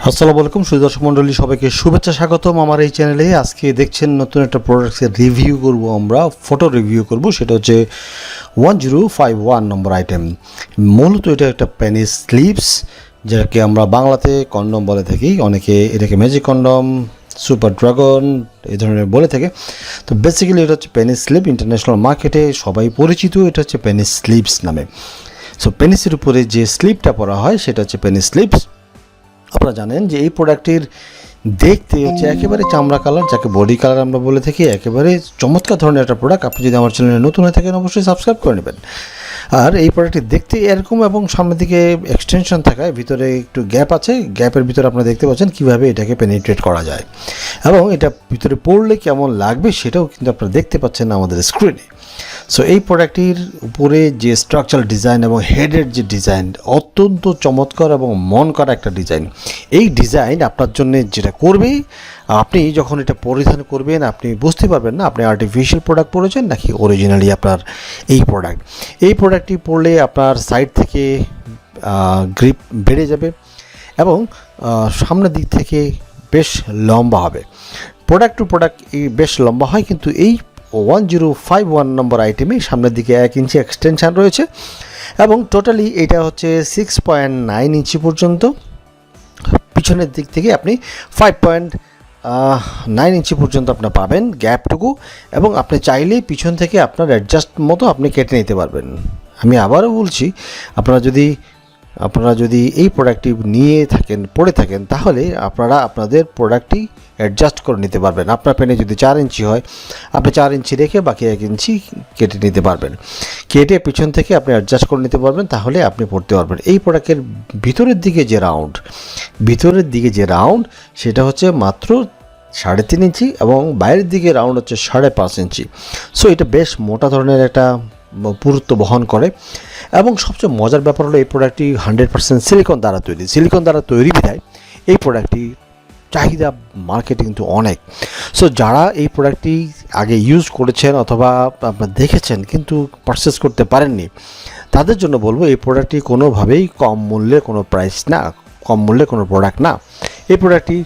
আসসালামু আলাইকুম সুদর্শক মণ্ডলী, সবাইকে শুভেচ্ছা স্বাগতম আমার এই চ্যানেলে। আজকে দেখছেন নতুন একটা প্রোডাক্টের রিভিউ করব, আমরা ফটো রিভিউ করব। সেটা হচ্ছে 1051 নম্বর আইটেম। মূলত এটা একটা পেনিস স্লিপস, যেটাকে আমরা বাংলাতে কন্ডম বলে থাকি, অনেকে এটাকে ম্যাজিক কন্ডম, সুপার ড্রাগন এই ধরনের বলে থাকে। তো বেসিক্যালি এটা হচ্ছে পেনিস স্লিপ, ইন্টারন্যাশনাল মার্কেটে সবাই পরিচিত এটা হচ্ছে পেনিস স্লিপস নামে। সো পেনিসের উপরে যে স্লিপটা পরা হয় সেটা হচ্ছে পেনিস স্লিপস। আপনারা জানেন যে এই প্রোডাক্টটির দেখতে হচ্ছে একেবারে চামড়া কালার, যাকে বডি কালার আমরা বলে থাকি। একেবারে চমৎকার ধরনের একটা প্রোডাক্ট। আপনি যদি আমার চ্যানেলে নতুন হয়ে থাকেন অবশ্যই সাবস্ক্রাইব করে নেবেন। আর এই প্রোডাক্টটি দেখতে এরকম এবং সামনের দিকে এক্সটেনশন থাকায় ভিতরে একটু গ্যাপ আছে। গ্যাপের ভিতরে আপনারা দেখতে পাচ্ছেন কীভাবে এটাকে পেনিট্রেট করা যায় এবং এটা ভিতরে পড়লে কেমন লাগবে সেটাও কিন্তু আপনারা দেখতে পাচ্ছেন আমাদের স্ক্রিনে। সো এই প্রোডাক্টটির উপরে যে স্ট্রাকচারাল ডিজাইন এবং হেডের যে ডিজাইন অত্যন্ত চমৎকার এবং মন করা একটা ডিজাইন। এই ডিজাইন আপনার জন্য যেটা করবে, আপনি যখন এটা পরিধান করবেন আপনি বুঝতে পারবেন না আপনি আর্টিফিশিয়াল প্রোডাক্ট পরেছেন নাকি অরিজিনালি আপনার এই প্রোডাক্ট। এই প্রোডাক্টটি পরলে আপনার সাইড থেকে গ্রিপ বেড়ে যাবে এবং সামনের দিক থেকে বেশ লম্বা হবে। প্রোডাক্ট টু প্রোডাক্ট এই বেশ লম্বা হয়, কিন্তু এই 1051 নম্বর আইটেমে সামনের দিকে 1 ইঞ্চি এক্সটেনশান রয়েছে এবং টোটালি এটা হচ্ছে 6.9 ইঞ্চি পর্যন্ত। পিছনের দিক থেকে আপনি 5.9 ইঞ্চি পর্যন্ত আপনার পাবেন গ্যাপটুকু, এবং আপনি চাইলেই পিছন থেকে আপনার অ্যাডজাস্ট মতো আপনি কেটে নিতে পারবেন। আমি আবারও বলছি, আপনারা যদি এই প্রোডাক্টটি নিয়ে থাকেন, পরে থাকেন, তাহলে আপনারা আপনাদের প্রোডাক্টটি অ্যাডজাস্ট করে নিতে পারবেন। আপনার পেনে যদি 4 ইঞ্চি হয় আপনি 4 ইঞ্চি রেখে বাকি 1 ইঞ্চি কেটে নিতে পারবেন। কেটে পিছন থেকে আপনি অ্যাডজাস্ট করে নিতে পারবেন, তাহলে আপনি পড়তে পারবেন। এই প্রোডাক্টের ভিতরের দিকে যে রাউন্ড সেটা হচ্ছে মাত্র 3.5 ইঞ্চি এবং বাইরের দিকে রাউন্ড হচ্ছে 5.5 ইঞ্চি। সো এটা বেশ মোটা ধরনের একটা পুরুত্ব বহন করে এবং সবচেয়ে মজার ব্যাপার হলো এই প্রোডাক্টটি 100% সিলিকন দ্বারা তৈরি বিধায় এই প্রোডাক্টটি চাহিদা মার্কেটে কিন্তু অনেক। সো যারা এই প্রোডাক্টটি আগে ইউজ করেছেন অথবা আপনারা দেখেছেন কিন্তু পারচেস করতে পারেননি, তাদের জন্য বলবো এই প্রোডাক্টটি কোনোভাবেই কম মূল্যে কোনো প্রাইস না, কম মূল্যে কোনো প্রোডাক্ট না। এই প্রোডাক্টটি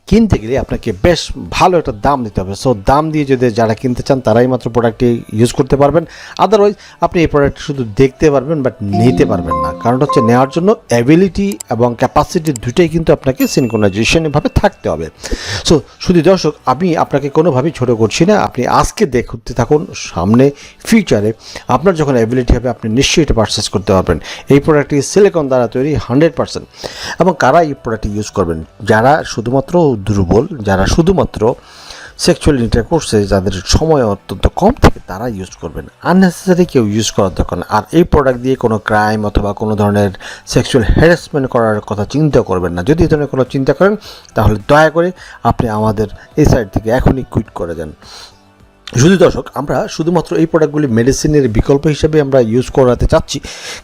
কিনতে গেলে আপনাকে বেশ ভালো একটা দাম দিতে হবে। সো দাম দিয়ে যদি যারা কিনতে চান তারাই মাত্র প্রোডাক্টটি ইউজ করতে পারবেন। আদারওয়াইজ আপনি এই প্রোডাক্ট শুধু দেখতে পারবেন বাট নিতে পারবেন না। কারণ হচ্ছে নেওয়ার জন্য অ্যাবিলিটি এবং ক্যাপাসিটি দুটোই কিন্তু আপনাকে সিনক্রোনাইজেশনভাবে থাকতে হবে। সো শুধু দর্শক, আমি আপনাকে কোনোভাবেই ছোটো করছি না। আপনি আজকে দেখতে থাকুন, সামনে ফিউচারে আপনার যখন অ্যাবিলিটি হবে আপনি নিশ্চয়ই এটা পারচেস করতে পারবেন। এই প্রোডাক্টটি সিলিকন দ্বারা তৈরি 100%। এবং কারা এই প্রোডাক্টটি ইউজ করবেন? যারা শুধুমাত্র দুর্বল, যারা শুধুমাত্র সেক্সুয়াল ইন্টারকোর্সে যাদের সময় অত্যন্ত কম থাকে তারা ইউজ করবেন। আননেসেসারি কেউ ইউজ করার দরকার না। আর এই প্রোডাক্ট দিয়ে কোনো ক্রাইম অথবা কোনো ধরনের সেক্সুয়াল হ্যারাসমেন্ট করার কথা চিন্তা করবেন না। যদি এই ধরনের কোনো চিন্তা করেন তাহলে দয়া করে আপনি আমাদের এই সাইট থেকে এখনই কুইট করে দেন। শুধু দর্শক, আমরা শুধুমাত্র এই প্রোডাক্টগুলি মেডিসিনের বিকল্প হিসেবে আমরা ইউজ করাতে চাচ্ছি,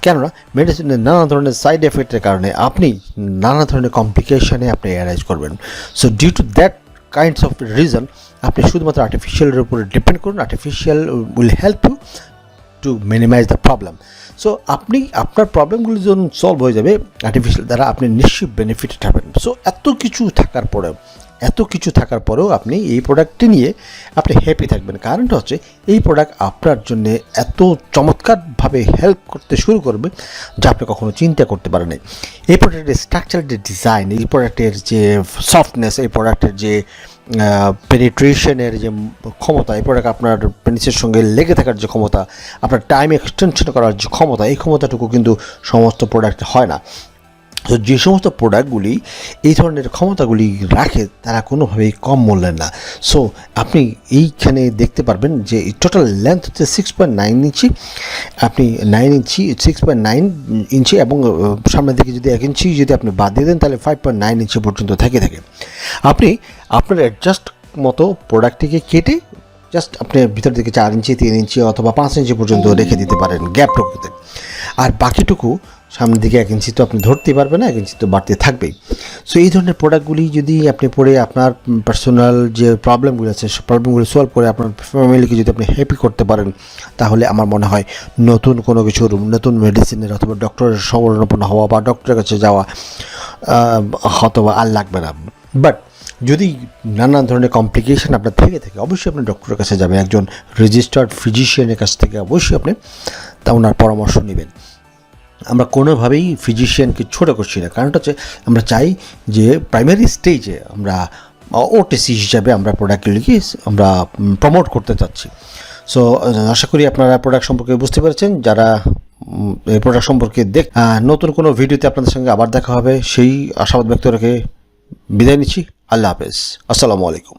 কেননা মেডিসিনের নানা ধরনের সাইড এফেক্টের কারণে আপনি নানা ধরনের কমপ্লিকেশানে আপনি অ্যারাইজ করবেন। So due to that kinds of reason আপনি শুধুমাত্র আর্টিফিশিয়ালের উপরে ডিপেন্ড করুন। Artificial will help you to minimise the problem. So আপনি আপনার প্রবলেমগুলি যখন সলভ হয়ে যাবে আর্টিফিশিয়াল দ্বারা, আপনি নিশ্চয়ই বেনিফিটেড হবেন। সো এত কিছু থাকার পরেও আপনি এই প্রোডাক্টটি নিয়ে আপনি হ্যাপি থাকবেন। কারণটা হচ্ছে এই প্রোডাক্ট আপনার জন্য এত চমৎকারভাবে হেল্প করতে শুরু করবে যা আপনি কখনো চিন্তা করতে পারেন। এই প্রোডাক্টের স্ট্রাকচারাল যে ডিজাইন, এই প্রোডাক্টের যে সফটনেস, এই প্রোডাক্টের যে পেনিট্রেশনের যে ক্ষমতা, এই প্রোডাক্ট আপনার পেনিসের সঙ্গে লেগে থাকার যে ক্ষমতা, আপনার টাইম এক্সটেনশন করার যে ক্ষমতা, এই ক্ষমতাটুকু কিন্তু সমস্ত প্রোডাক্ট হয় না। তো যে সমস্ত প্রোডাক্টগুলি এই ধরনের ক্ষমতাগুলি রাখে তারা কোনোভাবেই কম মূল্যের না। সো আপনি এইখানে দেখতে পারবেন যে টোটাল লেন্থ হচ্ছে 6.9 ইঞ্চি। আপনি 6.9 ইঞ্চি এবং সামনের দিকে যদি 1 ইঞ্চি যদি আপনি বাদ দিয়ে দেন তাহলে 5.9 ইঞ্চি পর্যন্ত থেকে আপনি আপনার অ্যাডজাস্ট মতো প্রোডাক্টটিকে কেটে জাস্ট আপনি ভিতর দিকে 4 ইঞ্চি, 3 ইঞ্চি অথবা 5 ইঞ্চি পর্যন্ত রেখে দিতে পারেন গ্যাপটুকুতে। আর বাকিটুকু সামনের দিকে 1 ইঞ্চি তো আপনি ধরতেই পারবেন না, 1 ইঞ্চি তো বাড়তে থাকবেই। সো এই ধরনের প্রোডাক্টগুলি যদি আপনি পরে আপনার পার্সোনাল যে প্রবলেমগুলো আছে সে প্রবলেমগুলো সলভ করে আপনার ফ্যামিলিকে যদি আপনি হ্যাপি করতে পারেন, তাহলে আমার মনে হয় নতুন কোনো কিছুর, নতুন মেডিসিনের অথবা ডক্টরের শরণাপন্ন হওয়া বা ডক্টরের কাছে যাওয়া হয়তো আর লাগবে না। বাট যদি নানান ধরনের কমপ্লিকেশন আপনার থেকে থাকে, অবশ্যই আপনি ডক্টরের কাছে যাবেন, একজন রেজিস্টার্ড ফিজিশিয়ানের কাছ থেকে অবশ্যই আপনি ওনার পরামর্শ নেবেন। আমরা কোনোভাবেই ফিজিশিয়ানকে ছোটো করছি না, কারণটা হচ্ছে আমরা চাই যে প্রাইমারি স্টেজে আমরা ওটিসি হিসাবে আমরা প্রোডাক্টগুলিকে আমরা প্রমোট করতে চাচ্ছি। সো আশা করি আপনারা প্রোডাক্ট সম্পর্কে বুঝতে পেরেছেন। যারা এই প্রোডাক্ট সম্পর্কে নতুন কোনো ভিডিওতে আপনাদের সঙ্গে আবার দেখা হবে, সেই আশাবাদ ব্যক্ত রেখে বিদায় নিচ্ছি। আল্লাহ হাফেজ, আসসালামু আলাইকুম।